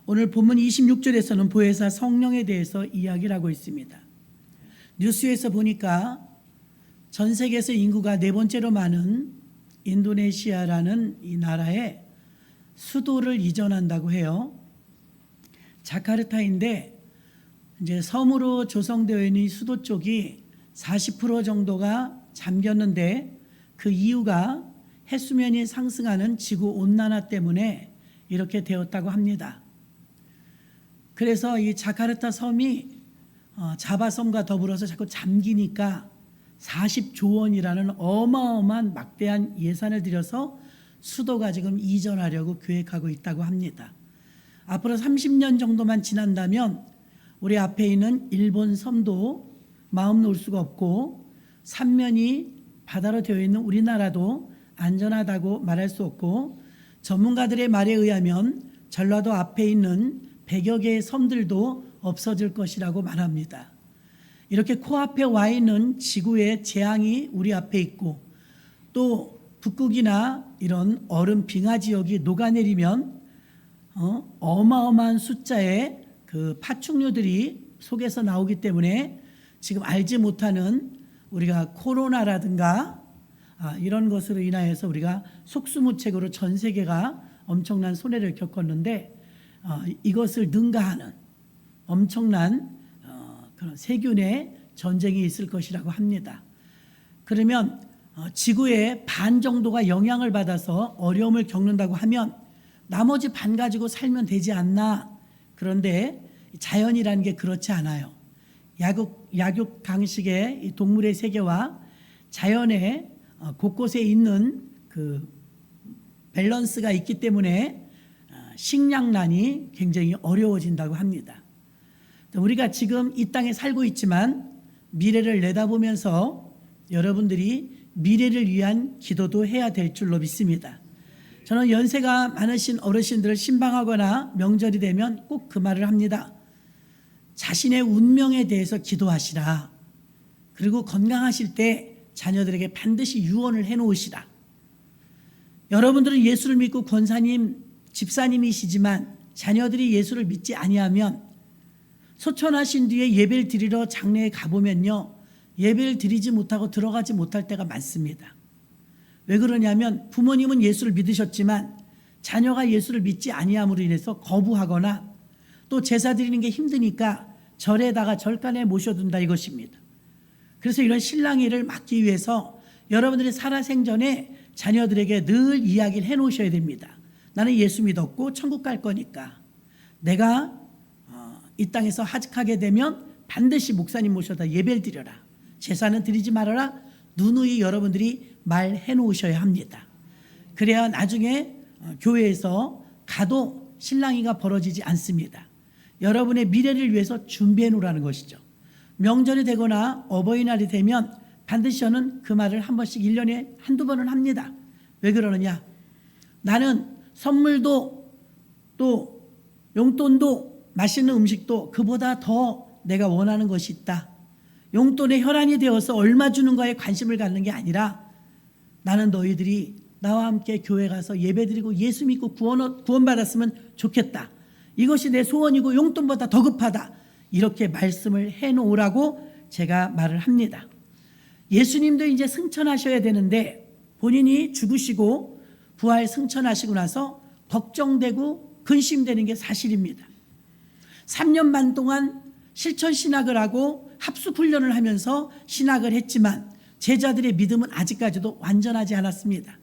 오늘 본문 26절에서는 보혜사 성령에 대해서 이야기를 하고 있습니다. 뉴스에서 보니까 전 세계에서 인구가 네 번째로 많은 인도네시아라는 이 나라에 수도를 이전한다고 해요. 자카르타인데 이제 섬으로 조성되어 있는 수도 쪽이 40% 정도가 잠겼는데 그 이유가 해수면이 상승하는 지구 온난화 때문에 이렇게 되었다고 합니다. 그래서 이 자카르타 섬이 자바섬과 더불어서 자꾸 잠기니까 40조 원이라는 어마어마한 막대한 예산을 들여서 수도가 지금 이전하려고 계획하고 있다고 합니다. 앞으로 30년 정도만 지난다면 우리 앞에 있는 일본 섬도 마음 놓을 수가 없고 삼면이 바다로 되어 있는 우리나라도 안전하다고 말할 수 없고 전문가들의 말에 의하면 전라도 앞에 있는 100여 개의 섬들도 없어질 것이라고 말합니다. 이렇게 코앞에 와 있는 지구의 재앙이 우리 앞에 있고 또 북극이나 이런 얼음 빙하 지역이 녹아내리면 어마어마한 숫자의 그 파충류들이 속에서 나오기 때문에 지금 알지 못하는 우리가 코로나라든가 이런 것으로 인하여서 우리가 속수무책으로 전 세계가 엄청난 손해를 겪었는데 이것을 능가하는 엄청난 그런 세균의 전쟁이 있을 것이라고 합니다. 그러면 지구의 반 정도가 영향을 받아서 어려움을 겪는다고 하면 나머지 반 가지고 살면 되지 않나. 그런데 자연이라는 게 그렇지 않아요. 약육강식의 동물의 세계와 자연의 곳곳에 있는 그 밸런스가 있기 때문에 식량난이 굉장히 어려워진다고 합니다. 우리가 지금 이 땅에 살고 있지만 미래를 내다보면서 여러분들이 미래를 위한 기도도 해야 될 줄로 믿습니다. 저는 연세가 많으신 어르신들을 신방하거나 명절이 되면 꼭 그 말을 합니다. 자신의 운명에 대해서 기도하시라. 그리고 건강하실 때 자녀들에게 반드시 유언을 해놓으시라. 여러분들은 예수를 믿고 권사님, 집사님이시지만 자녀들이 예수를 믿지 아니하면 소천하신 뒤에 예배를 드리러 장례에 가보면요, 예배를 드리지 못하고 들어가지 못할 때가 많습니다. 왜 그러냐면 부모님은 예수를 믿으셨지만 자녀가 예수를 믿지 아니함으로 인해서 거부하거나 또 제사 드리는 게 힘드니까 절에다가 절간에 모셔둔다 이것입니다. 그래서 이런 신랑이를 막기 위해서 여러분들이 살아생전에 자녀들에게 늘 이야기를 해놓으셔야 됩니다. 나는 예수 믿었고 천국 갈 거니까 내가 이 땅에서 하직하게 되면 반드시 목사님 모셔다 예배를 드려라. 제사는 드리지 말아라. 누누이 여러분들이 말해 놓으셔야 합니다. 그래야 나중에 교회에서 가도 신랑이가 벌어지지 않습니다. 여러분의 미래를 위해서 준비해 놓으라는 것이죠. 명절이 되거나 어버이날이 되면 반드시 저는 그 말을 한 번씩 1년에 한두 번은 합니다. 왜 그러느냐? 나는 선물도 또 용돈도 맛있는 음식도 그보다 더 내가 원하는 것이 있다. 용돈의 혈안이 되어서 얼마 주는가에 관심을 갖는 게 아니라 나는 너희들이 나와 함께 교회 가서 예배드리고 예수 믿고 구원받았으면 좋겠다. 이것이 내 소원이고 용돈보다 더 급하다. 이렇게 말씀을 해놓으라고 제가 말을 합니다. 예수님도 이제 승천하셔야 되는데 본인이 죽으시고 부활 승천하시고 나서 걱정되고 근심되는 게 사실입니다. 3년 반 동안 실천 신학을 하고 합숙 훈련을 하면서 신학을 했지만 제자들의 믿음은 아직까지도 완전하지 않았습니다.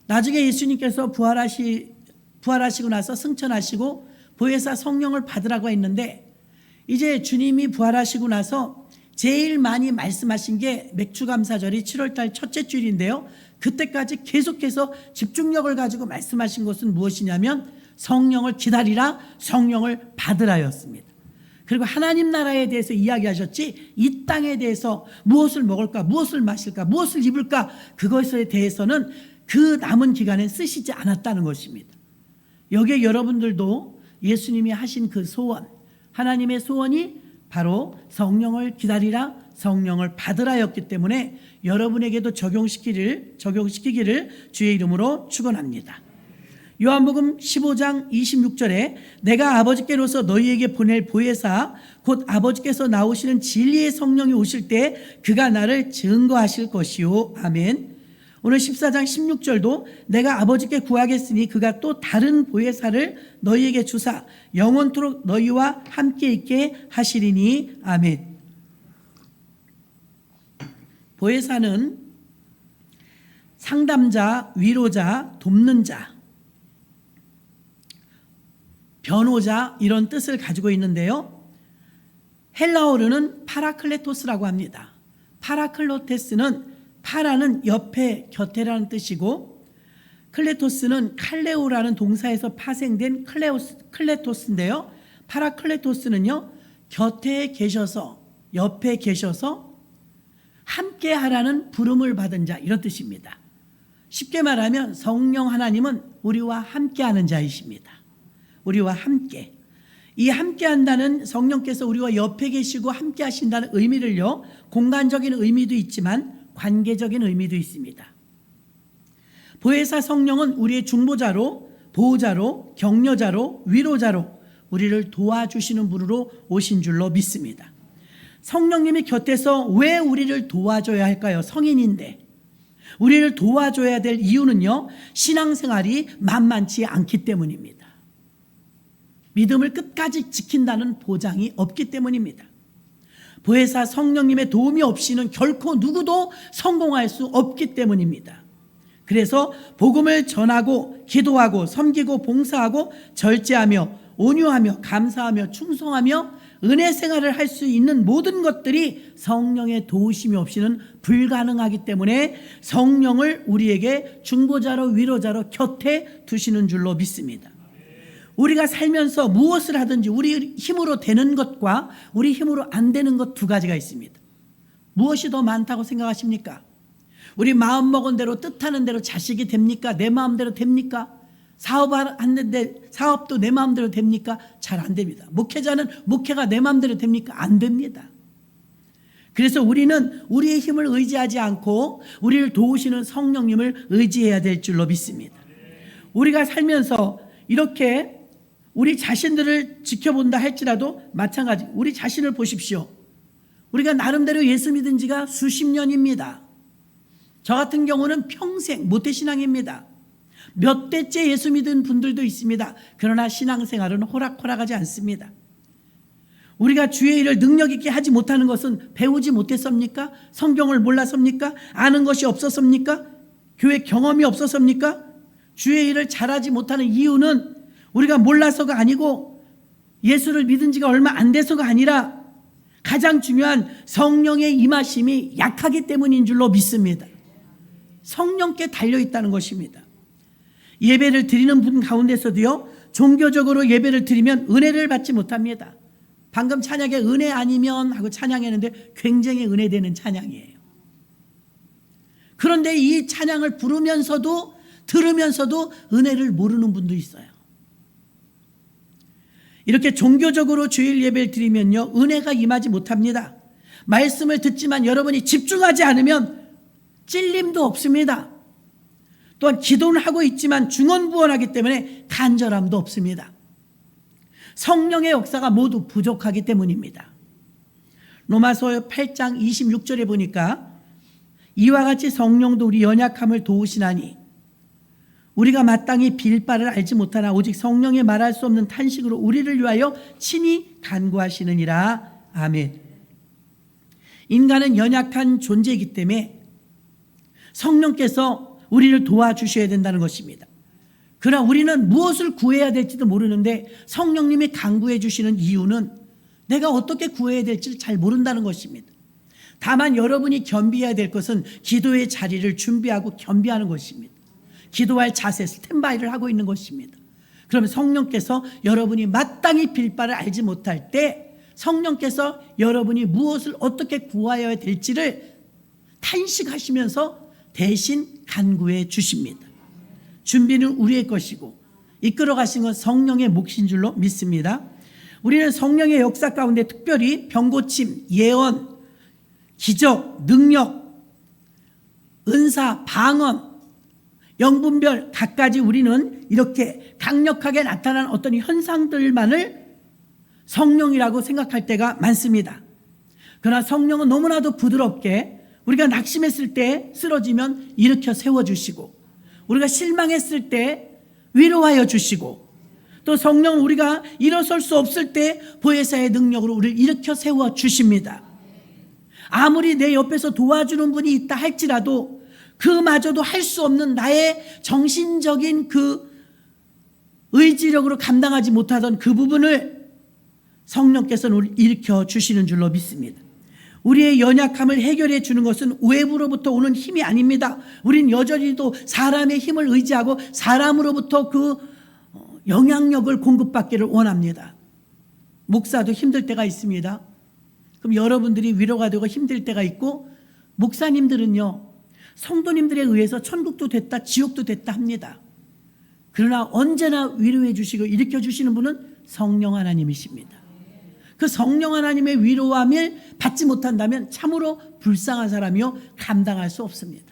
나중에 예수님께서 부활하시고 나서 승천하시고 보혜사 성령을 받으라고 했는데 이제 주님이 부활하시고 나서 제일 많이 말씀하신 게 맥주감사절이 7월달 첫째 주일인데요. 그때까지 계속해서 집중력을 가지고 말씀하신 것은 무엇이냐면 성령을 기다리라, 성령을 받으라였습니다. 그리고 하나님 나라에 대해서 이야기하셨지 이 땅에 대해서 무엇을 먹을까, 무엇을 마실까, 무엇을 입을까 그것에 대해서는 그 남은 기간에 쓰시지 않았다는 것입니다. 여기에 여러분들도 예수님이 하신 그 소원, 하나님의 소원이 바로 성령을 기다리라, 성령을 받으라였기 때문에 여러분에게도 적용시키기를 주의 이름으로 축원합니다. 요한복음 15장 26절에 내가 아버지께로서 너희에게 보낼 보혜사 곧 아버지께서 나오시는 진리의 성령이 오실 때 그가 나를 증거하실 것이요. 아멘. 오늘 14장 16절도 내가 아버지께 구하겠으니 그가 또 다른 보혜사를 너희에게 주사 영원토록 너희와 함께 있게 하시리니. 아멘. 보혜사는 상담자, 위로자, 돕는 자, 변호자 이런 뜻을 가지고 있는데요. 헬라어로는 파라클레토스라고 합니다. 파라클로테스는 파라는 옆에, 곁에라는 뜻이고 클레토스는 칼레오라는 동사에서 파생된 클레토스인데요. 파라클레토스는요, 곁에 계셔서, 옆에 계셔서 함께 하라는 부름을 받은 자 이런 뜻입니다. 쉽게 말하면 성령 하나님은 우리와 함께 하는 자이십니다. 우리와 함께. 이 함께 한다는 성령께서 우리와 옆에 계시고 함께 하신다는 의미를요, 공간적인 의미도 있지만 관계적인 의미도 있습니다. 보혜사 성령은 우리의 중보자로, 보호자로, 격려자로, 위로자로 우리를 도와주시는 분으로 오신 줄로 믿습니다. 성령님이 곁에서 왜 우리를 도와줘야 할까요? 성인인데. 우리를 도와줘야 될 이유는요, 신앙생활이 만만치 않기 때문입니다. 믿음을 끝까지 지킨다는 보장이 없기 때문입니다. 보혜사 성령님의 도움이 없이는 결코 누구도 성공할 수 없기 때문입니다. 그래서 복음을 전하고 기도하고 섬기고 봉사하고 절제하며 온유하며 감사하며 충성하며 은혜 생활을 할 수 있는 모든 것들이 성령의 도우심이 없이는 불가능하기 때문에 성령을 우리에게 중보자로 위로자로 곁에 두시는 줄로 믿습니다. 우리가 살면서 무엇을 하든지 우리 힘으로 되는 것과 우리 힘으로 안 되는 것 두 가지가 있습니다. 무엇이 더 많다고 생각하십니까? 우리 마음먹은 대로 뜻하는 대로 자식이 됩니까? 내 마음대로 됩니까? 사업하는데 사업도 내 마음대로 됩니까? 잘 안 됩니다. 목회자는 목회가 내 마음대로 됩니까? 안 됩니다. 그래서 우리는 우리의 힘을 의지하지 않고 우리를 도우시는 성령님을 의지해야 될 줄로 믿습니다. 우리가 살면서 이렇게 우리 자신들을 지켜본다 할지라도 마찬가지 우리 자신을 보십시오. 우리가 나름대로 예수 믿은 지가 수십 년입니다. 저 같은 경우는 평생 모태신앙입니다. 몇 대째 예수 믿은 분들도 있습니다. 그러나 신앙생활은 호락호락하지 않습니다. 우리가 주의 일을 능력 있게 하지 못하는 것은 배우지 못했습니까? 성경을 몰랐습니까? 아는 것이 없었습니까? 교회 경험이 없었습니까? 주의 일을 잘하지 못하는 이유는 우리가 몰라서가 아니고 예수를 믿은 지가 얼마 안 돼서가 아니라 가장 중요한 성령의 임하심이 약하기 때문인 줄로 믿습니다. 성령께 달려있다는 것입니다. 예배를 드리는 분 가운데서도요, 종교적으로 예배를 드리면 은혜를 받지 못합니다. 방금 찬양에 은혜 아니면 하고 찬양했는데 굉장히 은혜되는 찬양이에요. 그런데 이 찬양을 부르면서도 들으면서도 은혜를 모르는 분도 있어요. 이렇게 종교적으로 주일 예배를 드리면요, 은혜가 임하지 못합니다. 말씀을 듣지만 여러분이 집중하지 않으면 찔림도 없습니다. 또한 기도는 하고 있지만 중언부언하기 때문에 간절함도 없습니다. 성령의 역사가 모두 부족하기 때문입니다. 로마서 8장 26절에 보니까 이와 같이 성령도 우리 연약함을 도우시나니 우리가 마땅히 빌 바를 알지 못하나 오직 성령의 말할 수 없는 탄식으로 우리를 위하여 친히 간구하시느니라. 아멘. 인간은 연약한 존재이기 때문에 성령께서 우리를 도와주셔야 된다는 것입니다. 그러나 우리는 무엇을 구해야 될지도 모르는데 성령님이 간구해 주시는 이유는 내가 어떻게 구해야 될지를 잘 모른다는 것입니다. 다만 여러분이 겸비해야 될 것은 기도의 자리를 준비하고 겸비하는 것입니다. 기도할 자세, 스탠바이를 하고 있는 것입니다. 그러면 성령께서 여러분이 마땅히 빌 바를 알지 못할 때 성령께서 여러분이 무엇을 어떻게 구하여야 될지를 탄식하시면서 대신 간구해 주십니다. 준비는 우리의 것이고 이끌어 가신 건 성령의 몫인 줄로 믿습니다. 우리는 성령의 역사 가운데 특별히 병고침, 예언, 기적, 능력, 은사, 방언 영분별 각가지 우리는 이렇게 강력하게 나타난 어떤 현상들만을 성령이라고 생각할 때가 많습니다. 그러나 성령은 너무나도 부드럽게 우리가 낙심했을 때 쓰러지면 일으켜 세워주시고, 우리가 실망했을 때 위로하여 주시고, 또 성령은 우리가 일어설 수 없을 때 보혜사의 능력으로 우리를 일으켜 세워 주십니다. 아무리 내 옆에서 도와주는 분이 있다 할지라도 그마저도 할 수 없는 나의 정신적인 그 의지력으로 감당하지 못하던 그 부분을 성령께서는 우리를 일으켜 주시는 줄로 믿습니다. 우리의 연약함을 해결해 주는 것은 외부로부터 오는 힘이 아닙니다. 우린 여전히도 사람의 힘을 의지하고 사람으로부터 그 영향력을 공급받기를 원합니다. 목사도 힘들 때가 있습니다. 그럼 여러분들이 위로가 되고 힘들 때가 있고, 목사님들은요 성도님들에 의해서 천국도 됐다 지옥도 됐다 합니다. 그러나 언제나 위로해 주시고 일으켜 주시는 분은 성령 하나님이십니다. 그 성령 하나님의 위로함을 받지 못한다면 참으로 불쌍한 사람이요 감당할 수 없습니다.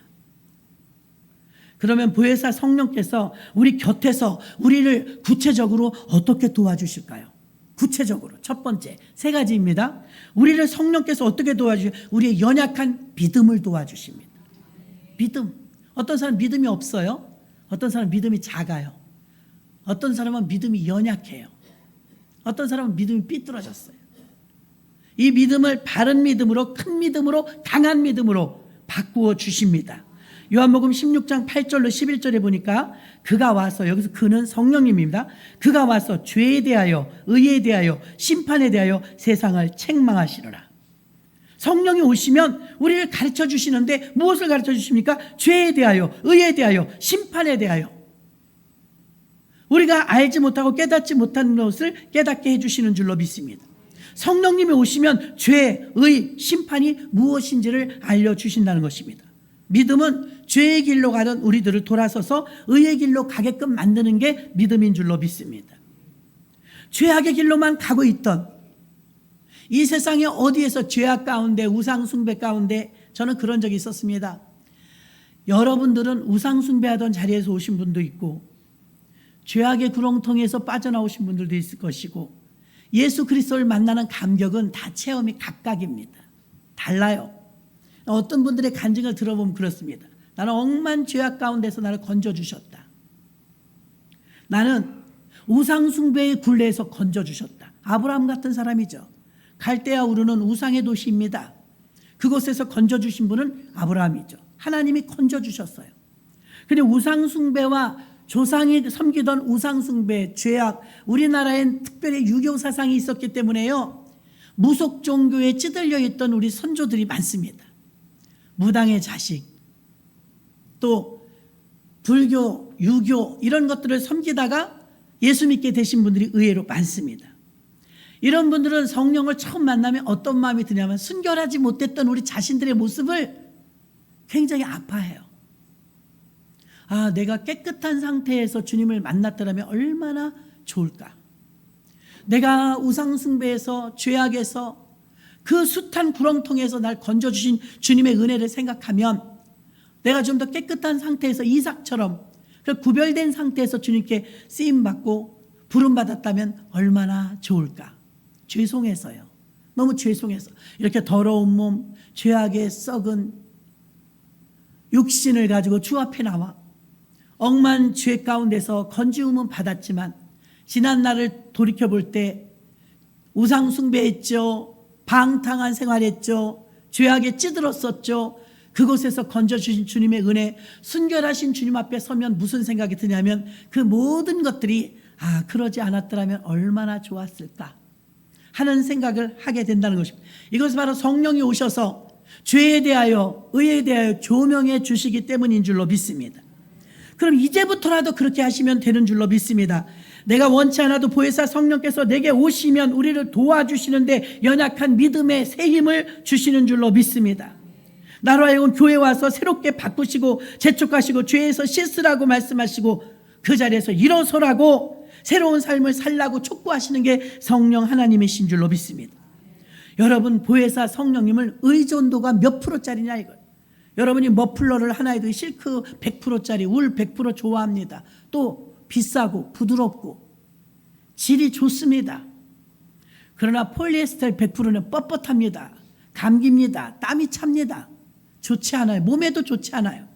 그러면 보혜사 성령께서 우리 곁에서 우리를 구체적으로 어떻게 도와주실까요? 구체적으로 첫 번째 3가지입니다. 우리를 성령께서 어떻게 도와주실까요? 우리의 연약한 믿음을 도와주십니다. 믿음. 어떤 사람은 믿음이 없어요. 어떤 사람은 믿음이 작아요. 어떤 사람은 믿음이 연약해요. 어떤 사람은 믿음이 삐뚤어졌어요. 이 믿음을 바른 믿음으로, 큰 믿음으로, 강한 믿음으로 바꾸어 주십니다. 요한복음 16장 8절로 11절에 보니까 그가 와서, 여기서 그는 성령님입니다. 그가 와서 죄에 대하여, 의에 대하여, 심판에 대하여 세상을 책망하시리라. 성령이 오시면 우리를 가르쳐 주시는데 무엇을 가르쳐 주십니까? 죄에 대하여, 의에 대하여, 심판에 대하여. 우리가 알지 못하고 깨닫지 못한 것을 깨닫게 해주시는 줄로 믿습니다. 성령님이 오시면 죄, 의, 심판이 무엇인지를 알려주신다는 것입니다. 믿음은 죄의 길로 가던 우리들을 돌아서서 의의 길로 가게끔 만드는 게 믿음인 줄로 믿습니다. 죄악의 길로만 가고 있던 이 세상에 어디에서 죄악 가운데, 우상 숭배 가운데, 저는 그런 적이 있었습니다. 여러분들은 우상 숭배하던 자리에서 오신 분도 있고 죄악의 구렁텅이에서 빠져나오신 분들도 있을 것이고, 예수 그리스도를 만나는 감격은 다 체험이 각각입니다. 달라요. 어떤 분들의 간증을 들어보면 그렇습니다. 나는 억만 죄악 가운데서 나를 건져주셨다. 나는 우상 숭배의 굴레에서 건져주셨다. 아브라함 같은 사람이죠. 갈대아 우르는 우상의 도시입니다. 그곳에서 건져주신 분은 아브라함이죠. 하나님이 건져주셨어요. 그런데 우상 숭배와 조상이 섬기던 우상 숭배, 죄악, 우리나라엔 특별히 유교 사상이 있었기 때문에요, 무속 종교에 찌들려 있던 우리 선조들이 많습니다. 무당의 자식, 또 불교, 유교 이런 것들을 섬기다가 예수 믿게 되신 분들이 의외로 많습니다. 이런 분들은 성령을 처음 만나면 어떤 마음이 드냐면 순결하지 못했던 우리 자신들의 모습을 굉장히 아파해요. 아, 내가 깨끗한 상태에서 주님을 만났더라면 얼마나 좋을까. 내가 우상숭배에서, 죄악에서, 그 숱한 구렁텅이에서 날 건져주신 주님의 은혜를 생각하면 내가 좀 더 깨끗한 상태에서 이삭처럼 그 구별된 상태에서 주님께 쓰임받고 부름받았다면 얼마나 좋을까. 죄송해서요. 너무 죄송해서 이렇게 더러운 몸, 죄악에 썩은 육신을 가지고 주 앞에 나와 억만 죄 가운데서 건지움은 받았지만 지난 날을 돌이켜볼 때 우상 숭배했죠. 방탕한 생활했죠. 죄악에 찌들었었죠. 그곳에서 건져주신 주님의 은혜, 순결하신 주님 앞에 서면 무슨 생각이 드냐면 그 모든 것들이 그러지 않았더라면 얼마나 좋았을까 하는 생각을 하게 된다는 것입니다. 이것은 바로 성령이 오셔서 죄에 대하여, 의에 대하여 조명해 주시기 때문인 줄로 믿습니다. 그럼 이제부터라도 그렇게 하시면 되는 줄로 믿습니다. 내가 원치 않아도 보혜사 성령께서 내게 오시면 우리를 도와주시는데 연약한 믿음의 새 힘을 주시는 줄로 믿습니다. 나로 하여금 교회 와서 새롭게 바꾸시고 재촉하시고 죄에서 씻으라고 말씀하시고 그 자리에서 일어서라고 새로운 삶을 살라고 촉구하시는 게 성령 하나님이신 줄로 믿습니다. 여러분, 보혜사 성령님을 의존도가 몇 프로짜리냐 이거예요. 여러분이 머플러를 하나 해도 실크 100%짜리 울 100% 좋아합니다. 또 비싸고 부드럽고 질이 좋습니다. 그러나 폴리에스테르 100%는 뻣뻣합니다. 감깁니다. 땀이 찹니다. 좋지 않아요. 몸에도 좋지 않아요.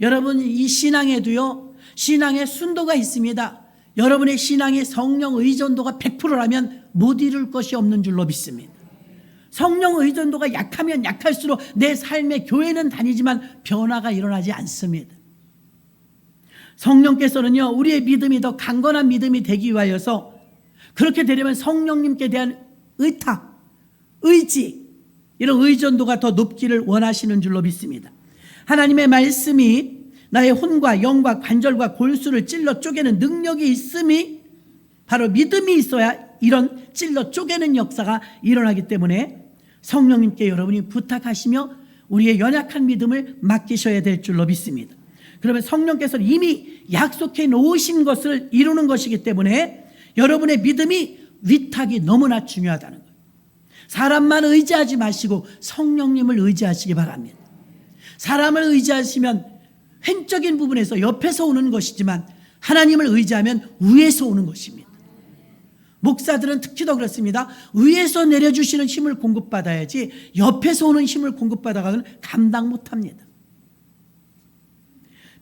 여러분, 이 신앙에도요, 신앙에 순도가 있습니다. 여러분의 신앙이 성령 의존도가 100%라면 못 이룰 것이 없는 줄로 믿습니다. 성령 의존도가 약하면 약할수록 내 삶의 교회는 다니지만 변화가 일어나지 않습니다. 성령께서는요, 우리의 믿음이 더 강건한 믿음이 되기 위하여서 그렇게 되려면 성령님께 대한 의탁, 의지, 이런 의존도가 더 높기를 원하시는 줄로 믿습니다. 하나님의 말씀이 나의 혼과 영과 관절과 골수를 찔러 쪼개는 능력이 있음이 바로 믿음이 있어야 이런 찔러 쪼개는 역사가 일어나기 때문에 성령님께 여러분이 부탁하시며 우리의 연약한 믿음을 맡기셔야 될 줄로 믿습니다. 그러면 성령께서는 이미 약속해 놓으신 것을 이루는 것이기 때문에 여러분의 믿음이 위탁이 너무나 중요하다는 거예요. 사람만 의지하지 마시고 성령님을 의지하시기 바랍니다. 사람을 의지하시면 횡적인 부분에서 옆에서 오는 것이지만 하나님을 의지하면 위에서 오는 것입니다. 목사들은 특히 더 그렇습니다. 위에서 내려주시는 힘을 공급받아야지 옆에서 오는 힘을 공급받아가면 감당 못합니다.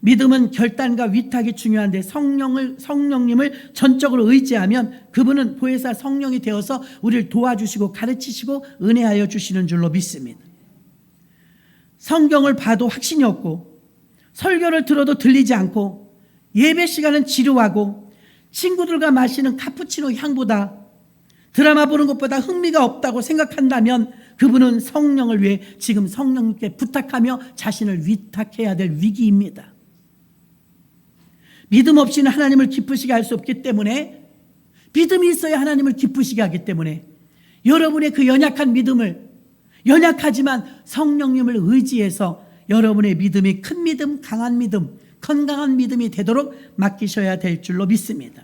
믿음은 결단과 위탁이 중요한데 성령님을 전적으로 의지하면 그분은 보혜사 성령이 되어서 우리를 도와주시고 가르치시고 은혜하여 주시는 줄로 믿습니다. 성경을 봐도 확신이 없고 설교를 들어도 들리지 않고 예배 시간은 지루하고 친구들과 마시는 카푸치노 향보다 드라마 보는 것보다 흥미가 없다고 생각한다면 그분은 성령을 위해 지금 성령님께 부탁하며 자신을 위탁해야 될 위기입니다. 믿음 없이는 하나님을 기쁘시게 할 수 없기 때문에 믿음이 있어야 하나님을 기쁘시게 하기 때문에 여러분의 그 연약한 믿음을 연약하지만 성령님을 의지해서 여러분의 믿음이 큰 믿음, 강한 믿음, 건강한 믿음이 되도록 맡기셔야 될 줄로 믿습니다.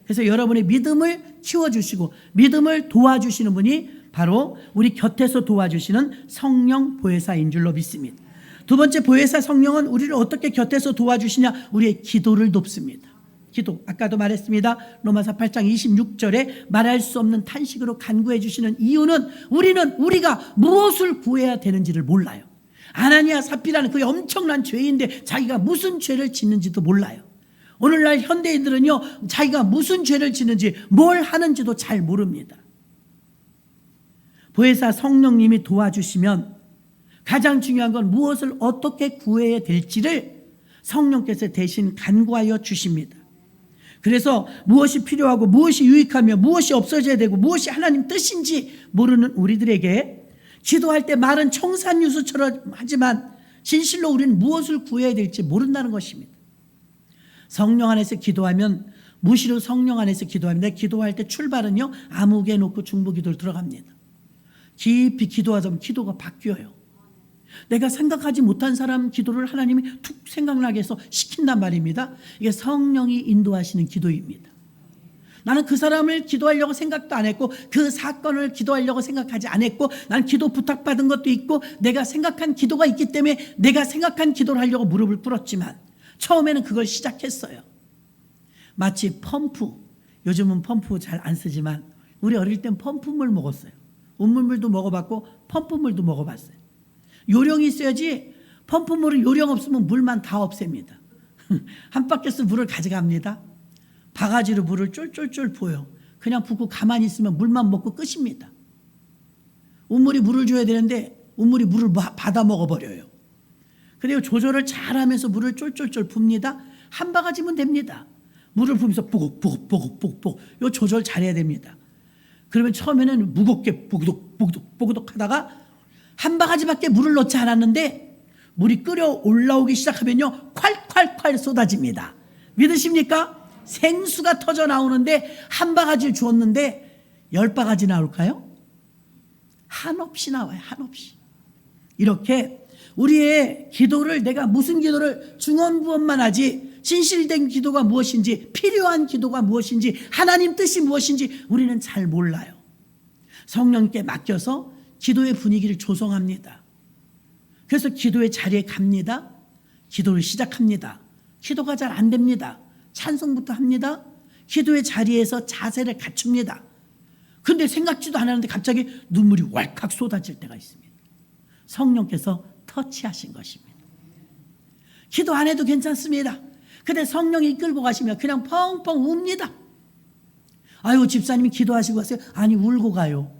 그래서 여러분의 믿음을 키워주시고 믿음을 도와주시는 분이 바로 우리 곁에서 도와주시는 성령 보혜사인 줄로 믿습니다. 두 번째, 보혜사 성령은 우리를 어떻게 곁에서 도와주시냐? 우리의 기도를 돕습니다. 기도, 아까도 말했습니다. 로마서 8장 26절에 말할 수 없는 탄식으로 간구해 주시는 이유는 우리가 무엇을 구해야 되는지를 몰라요. 아나니아 삽비라는 그 엄청난 죄인데 자기가 무슨 죄를 짓는지도 몰라요. 오늘날 현대인들은요, 자기가 무슨 죄를 짓는지 뭘 하는지도 잘 모릅니다. 보혜사 성령님이 도와주시면 가장 중요한 건 무엇을 어떻게 구해야 될지를 성령께서 대신 간구하여 주십니다. 그래서 무엇이 필요하고 무엇이 유익하며 무엇이 없어져야 되고 무엇이 하나님 뜻인지 모르는 우리들에게 기도할 때 말은 청산유수처럼 하지만 진실로 우리는 무엇을 구해야 될지 모른다는 것입니다. 성령 안에서 기도하면 무시로 성령 안에서 기도합니다. 기도할 때 출발은요, 암흑에 놓고 중보기도로 들어갑니다. 깊이 기도하다 보면 기도가 바뀌어요. 내가 생각하지 못한 사람 기도를 하나님이 툭 생각나게 해서 시킨단 말입니다. 이게 성령이 인도하시는 기도입니다. 나는 그 사람을 기도하려고 생각도 안 했고 그 사건을 기도하려고 생각하지 않았고 난 기도 부탁받은 것도 있고 내가 생각한 기도가 있기 때문에 내가 생각한 기도를 하려고 무릎을 꿇었지만 처음에는 그걸 시작했어요. 마치 펌프, 요즘은 펌프 잘 안 쓰지만 우리 어릴 땐 펌프물 먹었어요. 우물물도 먹어봤고 펌프물도 먹어봤어요. 요령이 있어야지 펌프물은 요령 없으면 물만 다 없앱니다. 한 바퀴에서 물을 가져갑니다. 바가지로 물을 쫄쫄쫄 부어요. 그냥 붓고 가만히 있으면 물만 먹고 끝입니다. 우물이 물을 줘야 되는데 우물이 물을 받아 먹어버려요. 그리고 조절을 잘하면서 물을 쫄쫄쫄 붑니다. 한 바가지면 됩니다. 물을 부으면서 뽀곡뽀곡뽀곡뽀곡 요 조절 잘해야 됩니다. 그러면 처음에는 무겁게 뽀그독 하다가 한 바가지밖에 물을 넣지 않았는데 물이 끓여 올라오기 시작하면요, 콸콸콸 쏟아집니다. 믿으십니까? 생수가 터져 나오는데 한 바가지를 주었는데 10바가지 나올까요? 한없이 나와요. 한없이. 이렇게 우리의 기도를 내가 무슨 기도를 중언부언만 하지 진실된 기도가 무엇인지 필요한 기도가 무엇인지 하나님 뜻이 무엇인지 우리는 잘 몰라요. 성령께 맡겨서 기도의 분위기를 조성합니다. 그래서 기도의 자리에 갑니다. 기도를 시작합니다. 기도가 잘 안 됩니다. 찬송부터 합니다. 기도의 자리에서 자세를 갖춥니다. 근데 생각지도 않았는데 갑자기 눈물이 왈칵 쏟아질 때가 있습니다. 성령께서 터치하신 것입니다. 기도 안 해도 괜찮습니다. 근데 성령이 이끌고 가시면 그냥 펑펑 웁니다. 아유, 집사님이 기도하시고 가세요. 아니, 울고 가요.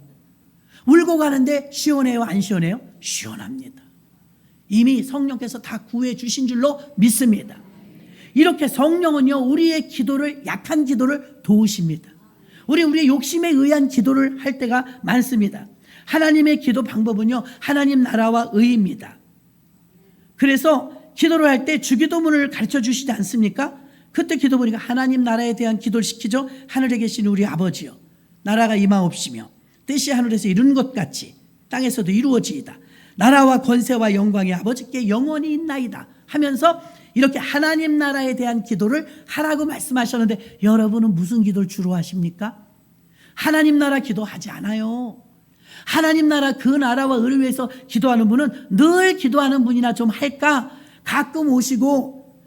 울고 가는데 시원해요, 안 시원해요? 시원합니다. 이미 성령께서 다 구해 주신 줄로 믿습니다. 이렇게 성령은요, 우리의 기도를, 약한 기도를 도우십니다. 우리의 욕심에 의한 기도를 할 때가 많습니다. 하나님의 기도 방법은요, 하나님 나라와 의입니다. 그래서 기도를 할 때 주기도문을 가르쳐 주시지 않습니까? 그때 기도 보니까 하나님 나라에 대한 기도를 시키죠. 하늘에 계신 우리 아버지여, 나라가 임하옵시며 뜻이 하늘에서 이루는 것 같이 땅에서도 이루어지이다. 나라와 권세와 영광이 아버지께 영원히 있나이다 하면서 이렇게 하나님 나라에 대한 기도를 하라고 말씀하셨는데, 여러분은 무슨 기도를 주로 하십니까? 하나님 나라 기도하지 않아요. 하나님 나라, 그 나라와 의를 위해서 기도하는 분은 늘 기도하는 분이나 좀 할까? 가끔 오시고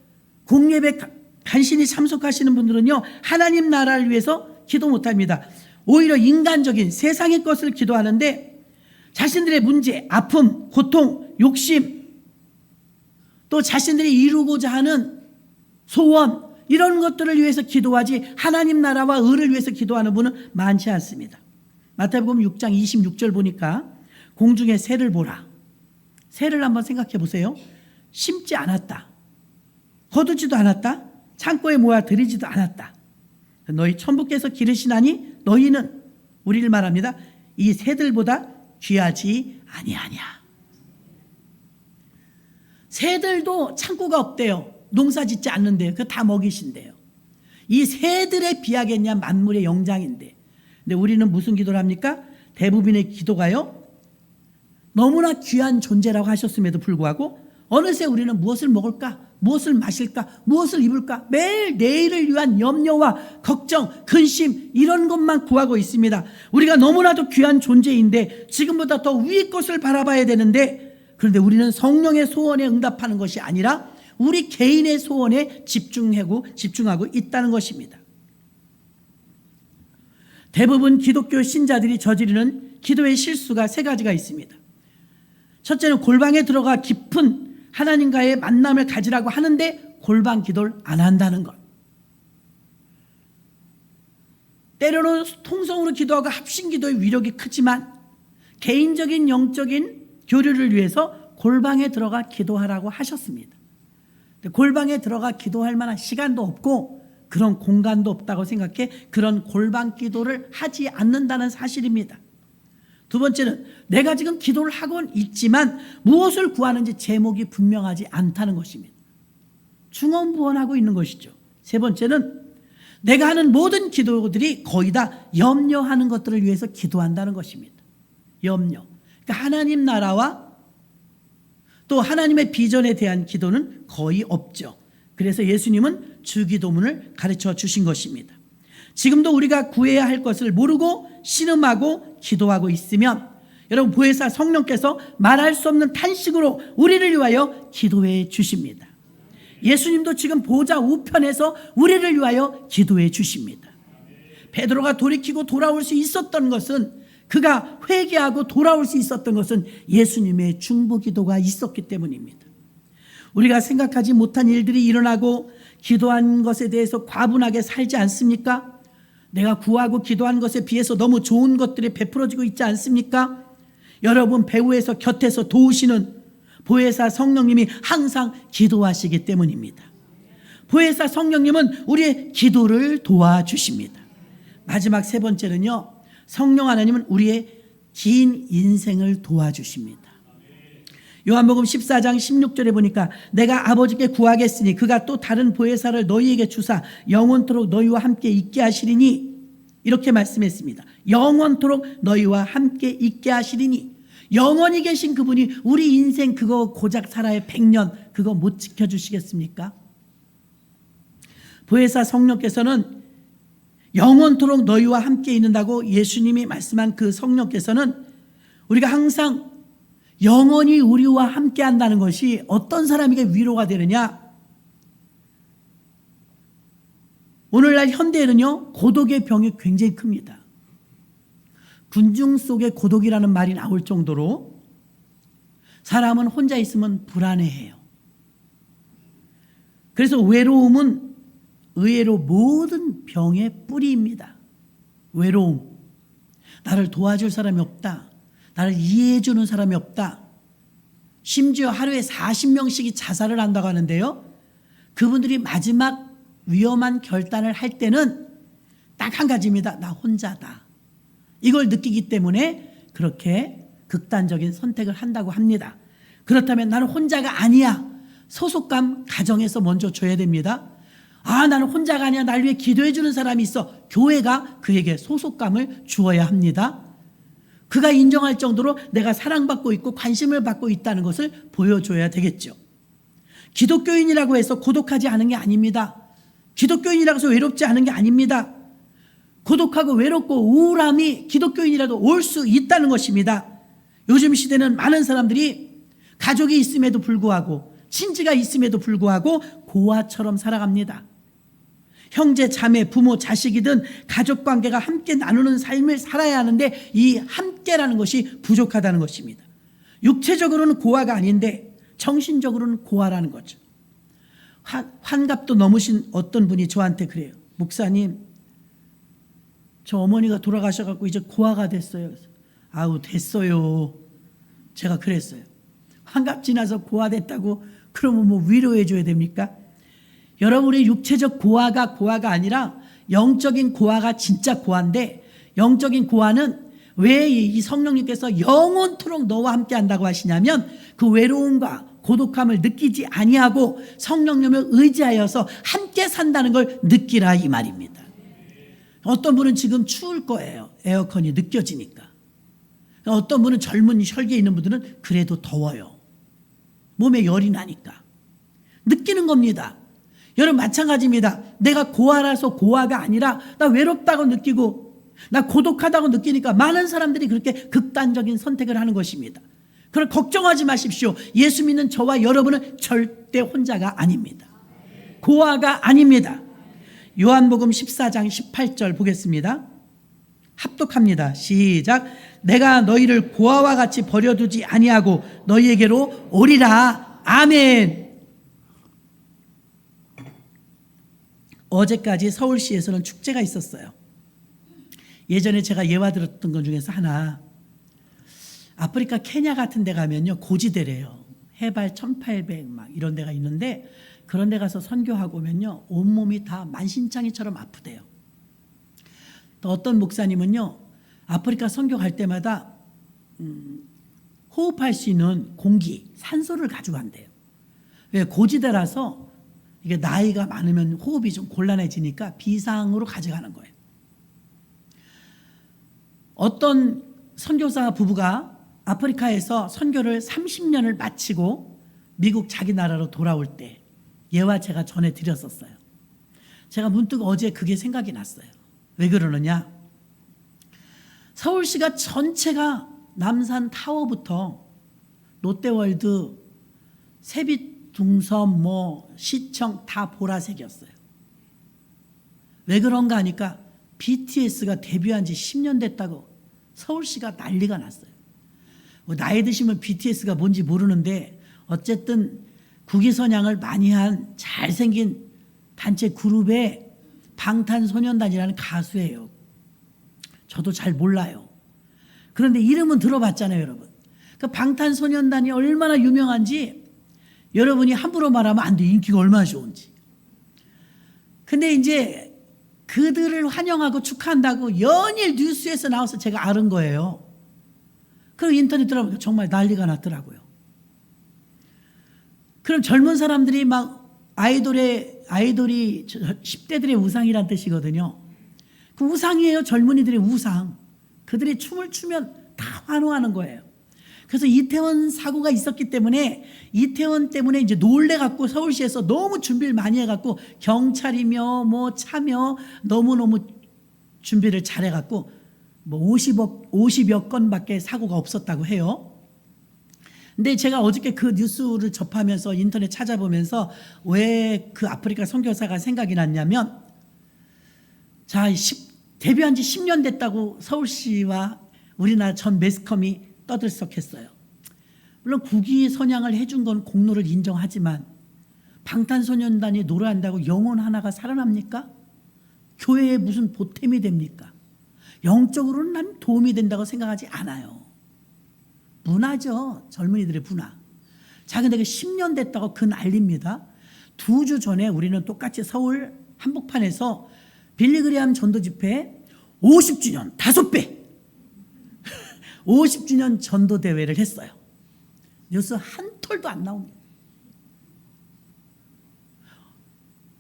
공예배 간신히 참석하시는 분들은요, 하나님 나라를 위해서 기도 못합니다. 오히려 인간적인 세상의 것을 기도하는데 자신들의 문제, 아픔, 고통, 욕심, 또 자신들이 이루고자 하는 소원, 이런 것들을 위해서 기도하지 하나님 나라와 의를 위해서 기도하는 분은 많지 않습니다. 마태복음 6장 26절 보니까 공중의 새를 보라. 새를 한번 생각해 보세요. 심지 않았다, 거두지도 않았다, 창고에 모아 들이지도 않았다. 너희 천부께서 기르시나니 너희는, 우리를 말합니다, 이 새들보다 귀하지 아니하냐. 새들도 창고가 없대요. 농사 짓지 않는데요. 그거 다 먹이신대요. 이 새들에 비하겠냐, 만물의 영장인데. 근데 우리는 무슨 기도를 합니까? 대부분의 기도가요, 너무나 귀한 존재라고 하셨음에도 불구하고 어느새 우리는 무엇을 먹을까, 무엇을 마실까, 무엇을 입을까, 매일 내일을 위한 염려와 걱정, 근심, 이런 것만 구하고 있습니다. 우리가 너무나도 귀한 존재인데 지금보다 더 위의 것을 바라봐야 되는데, 그런데 우리는 성령의 소원에 응답하는 것이 아니라 우리 개인의 소원에 집중하고 있다는 것입니다. 대부분 기독교 신자들이 저지르는 기도의 실수가 세 가지가 있습니다. 첫째는 골방에 들어가 깊은 하나님과의 만남을 가지라고 하는데 골방 기도를 안 한다는 것. 때로는 통성으로 기도하고 합심 기도의 위력이 크지만 개인적인 영적인 교류를 위해서 골방에 들어가 기도하라고 하셨습니다. 골방에 들어가 기도할 만한 시간도 없고 그런 공간도 없다고 생각해 그런 골방 기도를 하지 않는다는 사실입니다. 두 번째는 내가 지금 기도를 하고 있지만 무엇을 구하는지 제목이 분명하지 않다는 것입니다. 중언부언하고 있는 것이죠. 세 번째는 내가 하는 모든 기도들이 거의 다 염려하는 것들을 위해서 기도한다는 것입니다. 염려. 그러니까 하나님 나라와 또 하나님의 비전에 대한 기도는 거의 없죠. 그래서 예수님은 주기도문을 가르쳐 주신 것입니다. 지금도 우리가 구해야 할 것을 모르고 신음하고 기도하고 있으면 여러분, 보혜사 성령께서 말할 수 없는 탄식으로 우리를 위하여 기도해 주십니다. 예수님도 지금 보좌 우편에서 우리를 위하여 기도해 주십니다. 베드로가 돌이키고 돌아올 수 있었던 것은, 그가 회개하고 돌아올 수 있었던 것은 예수님의 중보 기도가 있었기 때문입니다. 우리가 생각하지 못한 일들이 일어나고 기도한 것에 대해서 과분하게 살지 않습니까? 내가 구하고 기도한 것에 비해서 너무 좋은 것들이 베풀어지고 있지 않습니까? 여러분, 배후에서 곁에서 도우시는 보혜사 성령님이 항상 기도하시기 때문입니다. 보혜사 성령님은 우리의 기도를 도와주십니다. 마지막 세 번째는요, 성령 하나님은 우리의 긴 인생을 도와주십니다. 요한복음 14장 16절에 보니까 내가 아버지께 구하겠으니 그가 또 다른 보혜사를 너희에게 주사 영원토록 너희와 함께 있게 하시리니, 이렇게 말씀했습니다. 영원토록 너희와 함께 있게 하시리니. 영원히 계신 그분이 우리 인생 그거 고작 살아야 100년 그거 못 지켜주시겠습니까? 보혜사 성령께서는 영원토록 너희와 함께 있는다고 예수님이 말씀한 그 성령께서는 우리가 항상 영원히 우리와 함께 한다는 것이 어떤 사람에게 위로가 되느냐? 오늘날 현대에는요, 고독의 병이 굉장히 큽니다. 군중 속의 고독이라는 말이 나올 정도로 사람은 혼자 있으면 불안해해요. 그래서 외로움은 의외로 모든 병의 뿌리입니다. 외로움. 나를 도와줄 사람이 없다. 나를 이해해 주는 사람이 없다. 심지어 하루에 40명씩이 자살을 한다고 하는데요. 그분들이 마지막 위험한 결단을 할 때는 딱 한 가지입니다. 나 혼자다. 이걸 느끼기 때문에 그렇게 극단적인 선택을 한다고 합니다. 그렇다면 나는 혼자가 아니야. 소속감 가정에서 먼저 줘야 됩니다. 아, 나는 혼자가 아니야. 날 위해 기도해 주는 사람이 있어. 교회가 그에게 소속감을 주어야 합니다. 그가 인정할 정도로 내가 사랑받고 있고 관심을 받고 있다는 것을 보여줘야 되겠죠. 기독교인이라고 해서 고독하지 않은 게 아닙니다. 기독교인이라고 해서 외롭지 않은 게 아닙니다. 고독하고 외롭고 우울함이 기독교인이라도 올 수 있다는 것입니다. 요즘 시대는 많은 사람들이 가족이 있음에도 불구하고 친지가 있음에도 불구하고 고아처럼 살아갑니다. 형제, 자매, 부모, 자식이든 가족관계가 함께 나누는 삶을 살아야 하는데 이 함께라는 것이 부족하다는 것입니다. 육체적으로는 고아가 아닌데 정신적으로는 고아라는 거죠. 환갑도 넘으신 어떤 분이 저한테 그래요. 목사님, 저 어머니가 돌아가셔갖고 이제 고아가 됐어요. 아우, 됐어요. 제가 그랬어요. 환갑 지나서 고아 됐다고 그러면 뭐 위로해 줘야 됩니까? 여러분의 육체적 고아가 아니라 영적인 고아가 진짜 고아인데, 영적인 고아는 왜 이 성령님께서 영원토록 너와 함께 한다고 하시냐면 그 외로움과 고독함을 느끼지 아니하고 성령님을 의지하여서 함께 산다는 걸 느끼라 이 말입니다. 어떤 분은 지금 추울 거예요. 에어컨이 느껴지니까. 어떤 분은 젊은 혈기에 있는 분들은 그래도 더워요. 몸에 열이 나니까. 느끼는 겁니다. 여러분 마찬가지입니다. 내가 고아라서 고아가 아니라 나 외롭다고 느끼고 나 고독하다고 느끼니까 많은 사람들이 그렇게 극단적인 선택을 하는 것입니다. 그럼 걱정하지 마십시오. 예수 믿는 저와 여러분은 절대 혼자가 아닙니다. 고아가 아닙니다. 요한복음 14장 18절 보겠습니다. 합독합니다. 시작. 내가 너희를 고아와 같이 버려두지 아니하고 너희에게로 오리라. 아멘. 어제까지 서울시에서는 축제가 있었어요. 예전에 제가 예화 들었던 것 중에서 하나, 아프리카 케냐 같은 데 가면요 고지대래요. 해발 1800 막 이런 데가 있는데 그런 데 가서 선교하고 오면요 온몸이 다 만신창이처럼 아프대요. 또 어떤 목사님은요 아프리카 선교 갈 때마다 호흡할 수 있는 공기, 산소를 가져간대요. 왜? 고지대라서 이게 나이가 많으면 호흡이 좀 곤란해지니까 비상으로 가져가는 거예요. 어떤 선교사 부부가 아프리카에서 선교를 30년을 마치고 미국 자기 나라로 돌아올 때 예화 제가 전해드렸었어요. 제가 문득 어제 그게 생각이 났어요. 왜 그러느냐? 서울시가 전체가 남산 타워부터 롯데월드, 세빛둥섬, 시청 다 보라색이었어요. 왜 그런가 하니까 BTS가 데뷔한 지 10년 됐다고 서울시가 난리가 났어요. 나이 드시면 BTS가 뭔지 모르는데 어쨌든 국위선양을 많이 한 잘생긴 단체 그룹의 방탄소년단이라는 가수예요. 저도 잘 몰라요. 그런데 이름은 들어봤잖아요, 여러분. 그 방탄소년단이 얼마나 유명한지 여러분이 함부로 말하면 안 돼. 인기가 얼마나 좋은지. 근데 이제 그들을 환영하고 축하한다고 연일 뉴스에서 나와서 제가 알은 거예요. 그리고 인터넷 들어보니까 정말 난리가 났더라고요. 그럼 젊은 사람들이 막 아이돌이 10대들의 우상이란 뜻이거든요. 그 우상이에요. 젊은이들의 우상. 그들이 춤을 추면 다 환호하는 거예요. 그래서 이태원 사고가 있었기 때문에 이태원 때문에 이제 놀래갖고 서울시에서 너무 준비를 많이 해갖고 경찰이며 차며 너무너무 준비를 잘해갖고 50여 건밖에 사고가 없었다고 해요. 근데 제가 어저께 그 뉴스를 접하면서 인터넷 찾아보면서 왜 그 아프리카 선교사가 생각이 났냐면, 자, 데뷔한 지 10년 됐다고 서울시와 우리나라 전 매스컴이 떠들썩했어요. 물론 국위 선양을 해준 건 공로를 인정하지만 방탄소년단이 노래한다고 영혼 하나가 살아납니까? 교회에 무슨 보탬이 됩니까? 영적으로는 난 도움이 된다고 생각하지 않아요. 문화죠. 젊은이들의 문화. 자, 근데 그 10년 됐다고 그 난리입니다. 2주 전에 우리는 똑같이 서울 한복판에서 빌리그리암 전도 집회 50주년 5배 50주년 전도 대회를 했어요. 뉴스 한 톨도 안 나옵니다.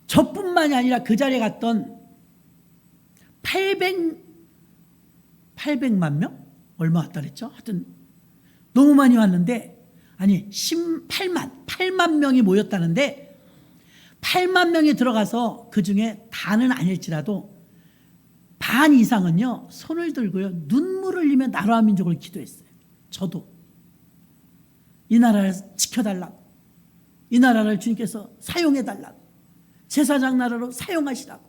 저뿐만이 아니라 그 자리에 갔던 800만 명? 얼마 왔다 그랬죠? 하여튼 너무 많이 왔는데, 아니 8만 명이 모였다는데 8만 명이 들어가서 그 중에 다는 아닐지라도 반 이상은요 손을 들고요 눈물을 흘리며 나라와 민족을 기도했어요. 저도 이 나라를 지켜달라고, 이 나라를 주님께서 사용해달라고, 제사장 나라로 사용하시라고,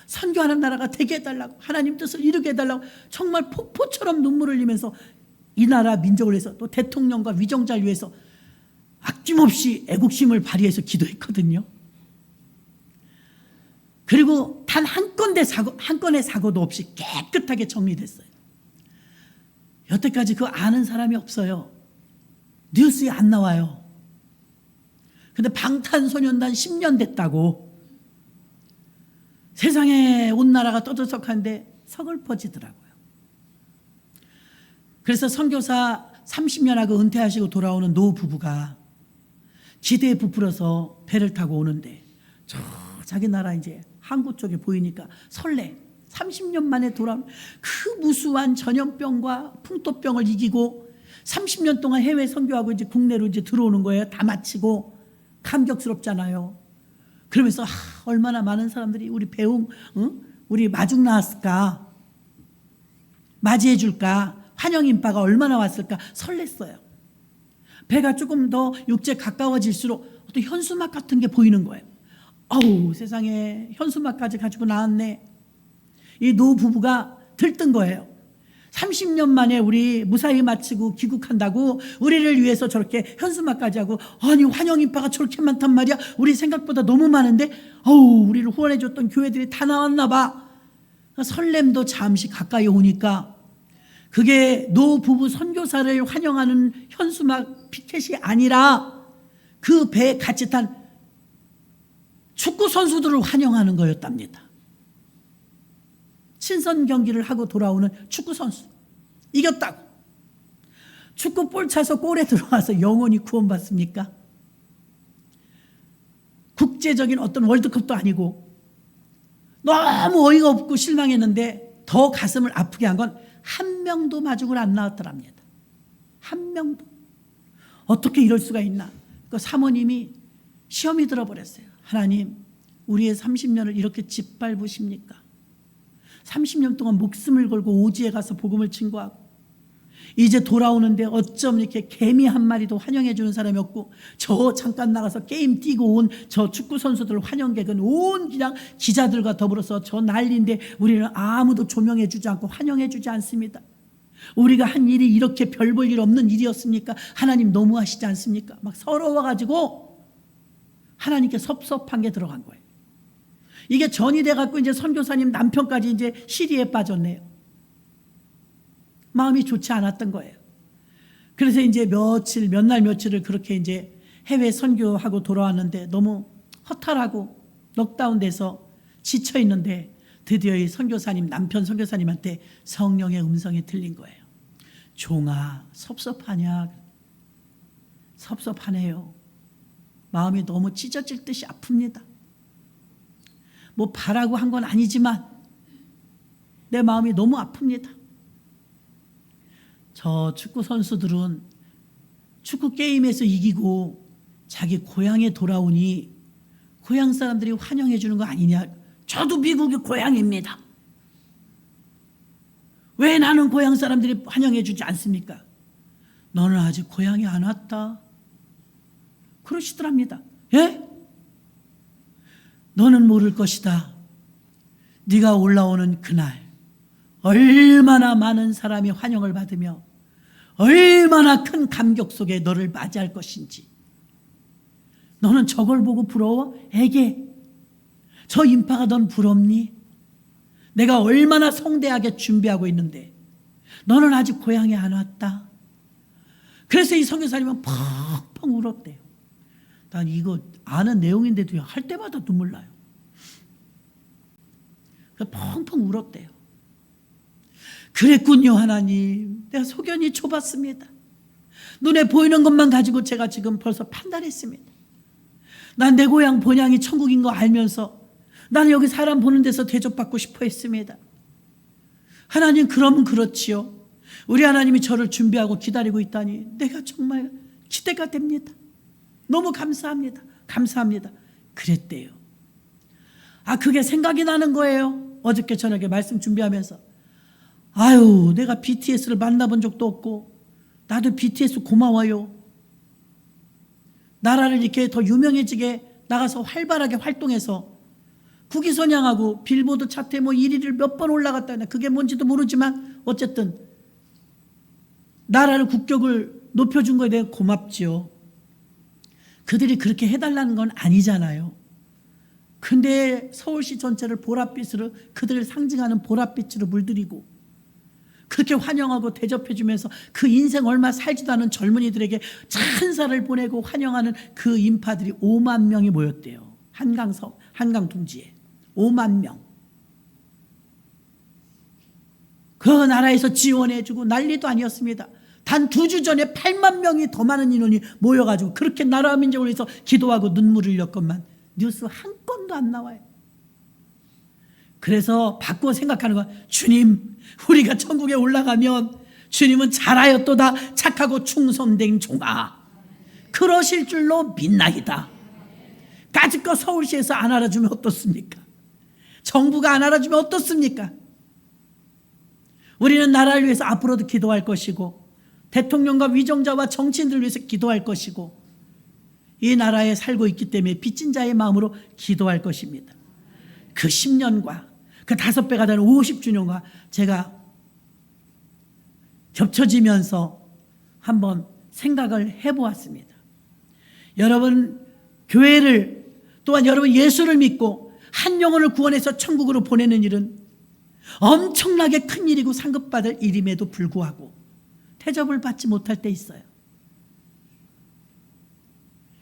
선교하는 나라가 되게 해달라고, 하나님 뜻을 이루게 해달라고 정말 폭포처럼 눈물을 흘리면서 이 나라 민족을 위해서, 또 대통령과 위정자를 위해서 아낌없이 애국심을 발휘해서 기도했거든요. 그리고 단 한 건의 사고도 없이 깨끗하게 정리됐어요. 여태까지 그거 아는 사람이 없어요. 뉴스에 안 나와요. 근데 방탄소년단 10년 됐다고 세상에 온 나라가 떠들썩한데 서글퍼지더라고요. 그래서 선교사 30년 하고 은퇴하시고 돌아오는 노 부부가 기대에 부풀어서 배를 타고 오는데 저 자기 나라 이제 항구 쪽에 보이니까 설레. 30년 만에 돌아온 그 무수한 전염병과 풍토병을 이기고 30년 동안 해외 선교하고 이제 국내로 이제 들어오는 거예요. 다 마치고 감격스럽잖아요. 그러면서 얼마나 많은 사람들이 우리 배웅, 우리 마중 나왔을까, 맞이해 줄까, 환영 인파가 얼마나 왔을까 설렜어요. 배가 조금 더 육지에 가까워질수록 어떤 현수막 같은 게 보이는 거예요. 아우 세상에 현수막까지 가지고 나왔네. 이 노 부부가 들뜬 거예요. 30년 만에 우리 무사히 마치고 귀국한다고 우리를 위해서 저렇게 현수막까지 하고, 아니 환영 인파가 저렇게 많단 말이야. 우리 생각보다 너무 많은데 우리를 후원해 줬던 교회들이 다 나왔나 봐. 설렘도 잠시 가까이 오니까 그게 노 부부 선교사를 환영하는 현수막 피켓이 아니라 그 배에 같이 탄 축구 선수들을 환영하는 거였답니다. 친선 경기를 하고 돌아오는 축구 선수 이겼다고. 축구 볼 차서 골에 들어와서 영원히 구원받습니까? 국제적인 어떤 월드컵도 아니고 너무 어이가 없고 실망했는데 더 가슴을 아프게 한 건 한 명도 마중을 안 나왔더랍니다. 한 명도. 어떻게 이럴 수가 있나. 그 사모님이 시험이 들어버렸어요. 하나님, 우리의 30년을 이렇게 짓밟으십니까? 30년 동안 목숨을 걸고 오지에 가서 복음을 증거하고 이제 돌아오는데 어쩜 이렇게 개미 한 마리도 환영해 주는 사람이 없고, 저 잠깐 나가서 게임 뛰고 온 저 축구 선수들 환영객은 온 그냥 기자들과 더불어서 저 난리인데 우리는 아무도 조명해 주지 않고 환영해 주지 않습니다. 우리가 한 일이 이렇게 별 볼 일 없는 일이었습니까? 하나님 너무하시지 않습니까? 막 서러워가지고 하나님께 섭섭한 게 들어간 거예요. 이게 전이 돼갖고 이제 선교사님 남편까지 이제 시리에 빠졌네요. 마음이 좋지 않았던 거예요. 그래서 이제 몇 날 며칠을 그렇게 이제 해외 선교하고 돌아왔는데 너무 허탈하고 넉다운 돼서 지쳐 있는데 드디어 이 선교사님, 남편 선교사님한테 성령의 음성이 들린 거예요. 종아, 섭섭하냐? 섭섭하네요. 마음이 너무 찢어질 듯이 아픕니다. 뭐 바라고 한 건 아니지만 내 마음이 너무 아픕니다. 저 축구 선수들은 축구 게임에서 이기고 자기 고향에 돌아오니 고향 사람들이 환영해 주는 거 아니냐. 저도 미국이 고향입니다. 왜 나는 고향 사람들이 환영해 주지 않습니까? 너는 아직 고향에 안 왔다. 그러시더랍니다. 예? 너는 모를 것이다. 네가 올라오는 그날 얼마나 많은 사람이 환영을 받으며 얼마나 큰 감격 속에 너를 맞이할 것인지. 너는 저걸 보고 부러워? 애게. 저 인파가 넌 부럽니? 내가 얼마나 성대하게 준비하고 있는데 너는 아직 고향에 안 왔다. 그래서 이 선교사님은 펑펑 울었대요. 난 이거 아는 내용인데도 할 때마다 눈물 나요. 펑펑 울었대요. 그랬군요, 하나님. 내가 소견이 좁았습니다. 눈에 보이는 것만 가지고 제가 지금 벌써 판단했습니다. 난 내 고향 본향이 천국인 거 알면서 나는 여기 사람 보는 데서 대접받고 싶어 했습니다. 하나님, 그러면 그렇지요. 우리 하나님이 저를 준비하고 기다리고 있다니 내가 정말 기대가 됩니다. 너무 감사합니다. 감사합니다. 그랬대요. 그게 생각이 나는 거예요. 어저께 저녁에 말씀 준비하면서 아유, 내가 BTS를 만나본 적도 없고 나도 BTS 고마워요. 나라를 이렇게 더 유명해지게 나가서 활발하게 활동해서 국위선양하고 빌보드 차트에 1위를 몇 번 올라갔다. 그게 뭔지도 모르지만 어쨌든 나라를 국격을 높여준 거에 대해 고맙지요. 그들이 그렇게 해달라는 건 아니잖아요. 근데 서울시 전체를 보랏빛으로, 그들을 상징하는 보랏빛으로 물들이고 그렇게 환영하고 대접해주면서 그 인생 얼마 살지도 않은 젊은이들에게 찬사를 보내고 환영하는 그 인파들이 5만 명이 모였대요. 한강 둥지에 5만 명. 그 나라에서 지원해주고 난리도 아니었습니다. 단 2주 전에 8만 명이 더 많은 인원이 모여가지고 그렇게 나라와 민족을 위해서 기도하고 눈물을 흘렸건만 뉴스 한 건도 안 나와요. 그래서 바꾸어 생각하는 건, 주님, 우리가 천국에 올라가면 주님은 잘하였도다 착하고 충성된 종아, 그러실 줄로 믿나이다. 까짓거 서울시에서 안 알아주면 어떻습니까? 정부가 안 알아주면 어떻습니까? 우리는 나라를 위해서 앞으로도 기도할 것이고 대통령과 위정자와 정치인들을 위해서 기도할 것이고 이 나라에 살고 있기 때문에 빚진 자의 마음으로 기도할 것입니다. 그 10년과 그 5배가 되는 50주년과 제가 겹쳐지면서 한번 생각을 해보았습니다. 여러분, 교회를 또한 여러분 예수를 믿고 한 영혼을 구원해서 천국으로 보내는 일은 엄청나게 큰 일이고 상급받을 일임에도 불구하고 대접을 받지 못할 때 있어요.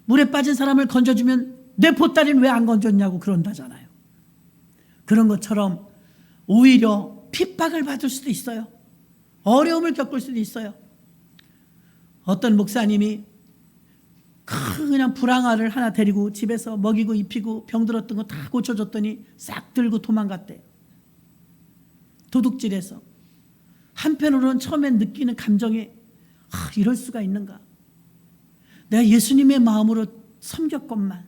물에 빠진 사람을 건져주면 내 보따리는 왜 안 건졌냐고 그런다잖아요. 그런 것처럼 오히려 핍박을 받을 수도 있어요. 어려움을 겪을 수도 있어요. 어떤 목사님이 그냥 불황아를 하나 데리고 집에서 먹이고 입히고 병들었던 거 다 고쳐줬더니 싹 들고 도망갔대요. 도둑질해서. 한편으로는 처음엔 느끼는 감정이 이럴 수가 있는가. 내가 예수님의 마음으로 섬겼건만,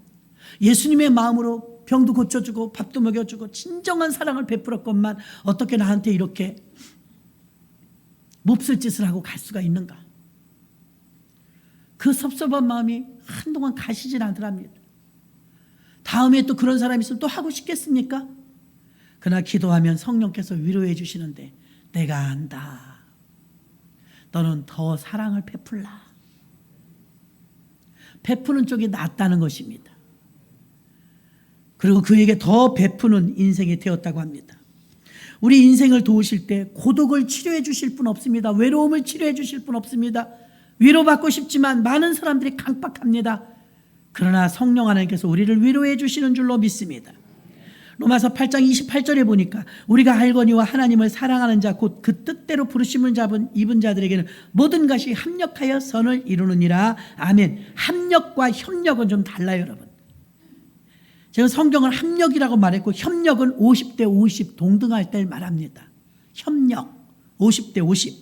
예수님의 마음으로 병도 고쳐주고 밥도 먹여주고 진정한 사랑을 베풀었건만 어떻게 나한테 이렇게 몹쓸 짓을 하고 갈 수가 있는가. 그 섭섭한 마음이 한동안 가시질 않더랍니다. 다음에 또 그런 사람이 있으면 또 하고 싶겠습니까? 그러나 기도하면 성령께서 위로해 주시는데, 내가 안다. 너는 더 사랑을 베풀라. 베푸는 쪽이 낫다는 것입니다. 그리고 그에게 더 베푸는 인생이 되었다고 합니다. 우리 인생을 도우실 때 고독을 치료해 주실 분 없습니다. 외로움을 치료해 주실 분 없습니다. 위로받고 싶지만 많은 사람들이 강박합니다. 그러나 성령 하나님께서 우리를 위로해 주시는 줄로 믿습니다. 로마서 8장 28절에 보니까 우리가 알거니와 하나님을 사랑하는 자 곧 그 뜻대로 부르심을 입은 자들에게는 모든 것이 합력하여 선을 이루느니라. 아멘. 합력과 협력은 좀 달라요, 여러분. 제가 성경을 합력이라고 말했고 협력은 50대 50 동등할 때를 말합니다. 협력 50대 50.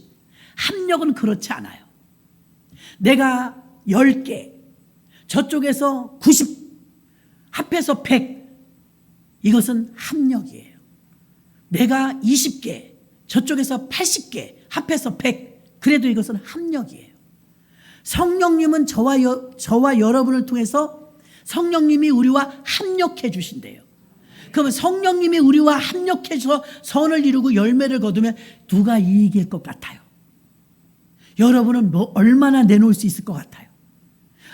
합력은 그렇지 않아요. 내가 10개, 저쪽에서 90, 합해서 100. 이것은 합력이에요. 내가 20개, 저쪽에서 80개, 합해서 100. 그래도 이것은 합력이에요. 성령님은 저와 여러분을 통해서 성령님이 우리와 합력해 주신대요. 그러면 성령님이 우리와 합력해서 선을 이루고 열매를 거두면 누가 이길 것 같아요? 여러분은 얼마나 내놓을 수 있을 것 같아요?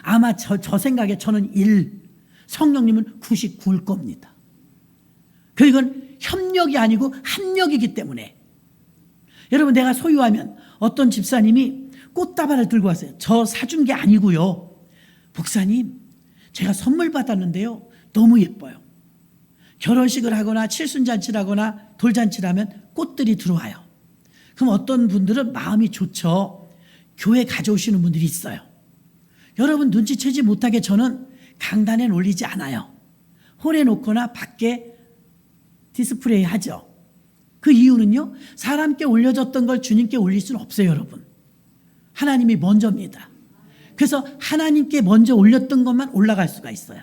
아마 저 생각에 저는 1, 성령님은 99일 겁니다. 그건 협력이 아니고 합력이기 때문에. 여러분, 내가 소유하면 어떤 집사님이 꽃다발을 들고 왔어요. 저 사준 게 아니고요. 목사님, 제가 선물 받았는데요. 너무 예뻐요. 결혼식을 하거나 칠순잔치를 하거나 돌잔치를 하면 꽃들이 들어와요. 그럼 어떤 분들은 마음이 좋죠. 교회 가져오시는 분들이 있어요. 여러분, 눈치채지 못하게 저는 강단에 올리지 않아요. 홀에 놓거나 밖에 디스플레이 하죠. 그 이유는요, 사람께 올려졌던 걸 주님께 올릴 수는 없어요, 여러분. 하나님이 먼저입니다. 그래서 하나님께 먼저 올렸던 것만 올라갈 수가 있어요.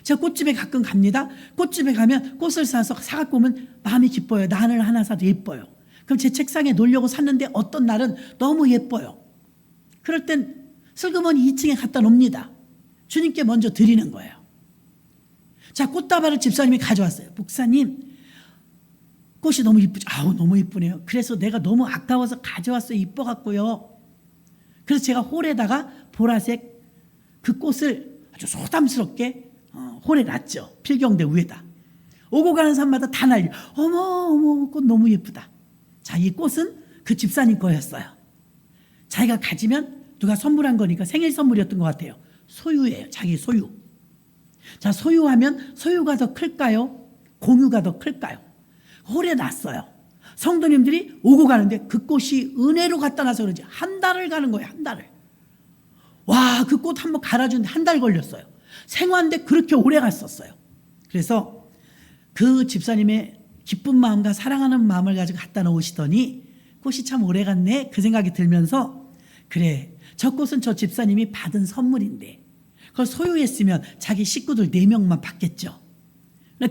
제가 꽃집에 가끔 갑니다. 꽃집에 가면 꽃을 사서 사갖고 오면 마음이 기뻐요. 난을 하나 사도 예뻐요. 그럼 제 책상에 놓으려고 샀는데 어떤 날은 너무 예뻐요. 그럴 땐 슬그머니 2층에 갖다 놓습니다. 주님께 먼저 드리는 거예요. 자, 꽃다발을 집사님이 가져왔어요. 목사님, 꽃이 너무 이쁘죠? 아우, 너무 이쁘네요. 그래서 내가 너무 아까워서 가져왔어요. 이뻐갖고요. 그래서 제가 홀에다가 보라색 그 꽃을 아주 소담스럽게 홀에 놨죠. 필경대 위에다. 오고 가는 사람마다 다 난리. 어머, 꽃 너무 예쁘다. 자, 이 꽃은 그 집사님 거였어요. 자기가 가지면 누가 선물한 거니까 생일 선물이었던 것 같아요. 소유예요. 자기 소유. 자, 소유하면 소유가 더 클까요? 공유가 더 클까요? 홀에 놨어요. 성도님들이 오고 가는데 그 꽃이 은혜로 갖다 놔서 그런지 한 달을 가는 거예요. 한 달을. 와, 그 꽃 한번 갈아주는데 한 달 걸렸어요. 생화인데 그렇게 오래 갔었어요. 그래서 그 집사님의 기쁜 마음과 사랑하는 마음을 가지고 갖다 놓으시더니 꽃이 참 오래 갔네, 그 생각이 들면서, 그래, 저 꽃은 저 집사님이 받은 선물인데 그걸 소유했으면 자기 식구들 4명만 받겠죠.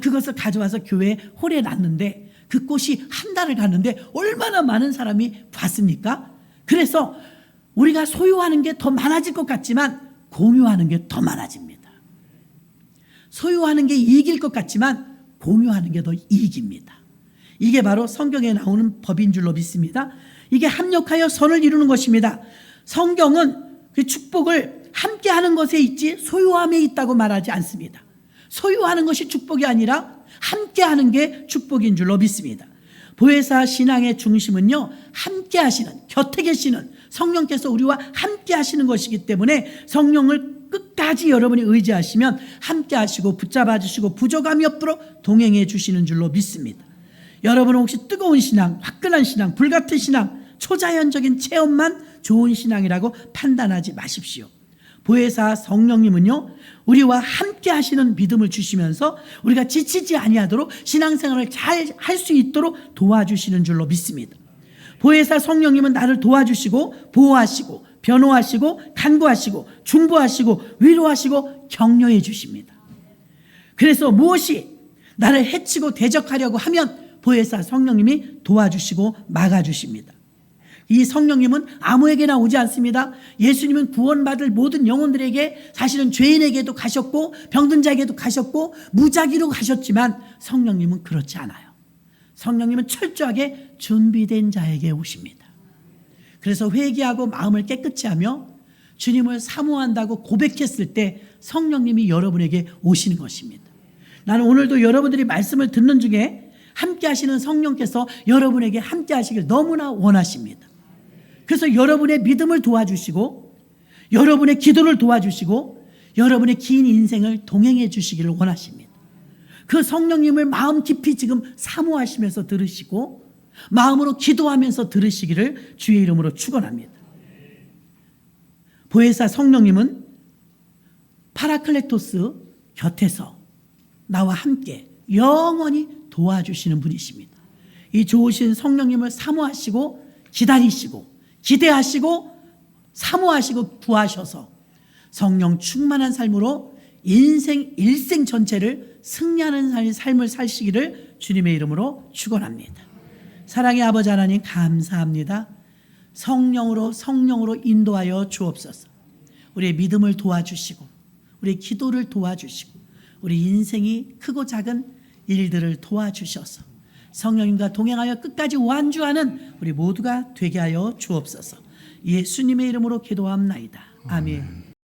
그것을 가져와서 교회 홀에 놨는데 그 꽃이 한 달을 갔는데 얼마나 많은 사람이 봤습니까? 그래서 우리가 소유하는 게 더 많아질 것 같지만 공유하는 게 더 많아집니다. 소유하는 게 이익일 것 같지만 공유하는 게 더 이익입니다. 이게 바로 성경에 나오는 법인 줄로 믿습니다. 이게 합력하여 선을 이루는 것입니다. 성경은 그 축복을 함께하는 것에 있지 소유함에 있다고 말하지 않습니다. 소유하는 것이 축복이 아니라 함께하는 게 축복인 줄로 믿습니다. 보혜사 신앙의 중심은요, 함께하시는, 곁에 계시는 성령께서 우리와 함께하시는 것이기 때문에 성령을 끝까지 여러분이 의지하시면 함께하시고 붙잡아 주시고 부족함이 없도록 동행해 주시는 줄로 믿습니다. 여러분은 혹시 뜨거운 신앙, 화끈한 신앙, 불같은 신앙, 초자연적인 체험만 좋은 신앙이라고 판단하지 마십시오. 보혜사 성령님은요, 우리와 함께 하시는 믿음을 주시면서 우리가 지치지 아니하도록 신앙생활을 잘 할 수 있도록 도와주시는 줄로 믿습니다. 보혜사 성령님은 나를 도와주시고 보호하시고 변호하시고 간구하시고 중보하시고 위로하시고 격려해 주십니다. 그래서 무엇이 나를 해치고 대적하려고 하면 보혜사 성령님이 도와주시고 막아주십니다. 이 성령님은 아무에게나 오지 않습니다. 예수님은 구원받을 모든 영혼들에게, 사실은 죄인에게도 가셨고 병든 자에게도 가셨고 무작위로 가셨지만 성령님은 그렇지 않아요. 성령님은 철저하게 준비된 자에게 오십니다. 그래서 회개하고 마음을 깨끗이 하며 주님을 사모한다고 고백했을 때 성령님이 여러분에게 오시는 것입니다. 나는 오늘도 여러분들이 말씀을 듣는 중에 함께 하시는 성령께서 여러분에게 함께 하시길 너무나 원하십니다. 그래서 여러분의 믿음을 도와주시고 여러분의 기도를 도와주시고 여러분의 긴 인생을 동행해 주시기를 원하십니다. 그 성령님을 마음 깊이 지금 사모하시면서 들으시고 마음으로 기도하면서 들으시기를 주의 이름으로 축원합니다. 보혜사 성령님은 파라클레토스 곁에서 나와 함께 영원히 도와주시는 분이십니다. 이 좋으신 성령님을 사모하시고 기다리시고 기대하시고 사모하시고 구하셔서 성령 충만한 삶으로 일생 전체를 승리하는 삶을 사시기를 주님의 이름으로 축원합니다. 사랑의 아버지 하나님 감사합니다. 성령으로 인도하여 주옵소서. 우리의 믿음을 도와주시고 우리의 기도를 도와주시고 우리 인생이 크고 작은 일들을 도와주셔서 성령님과 동행하여 끝까지 완주하는 우리 모두가 되게 하여 주옵소서. 예수님의 이름으로 기도합나이다. 아멘.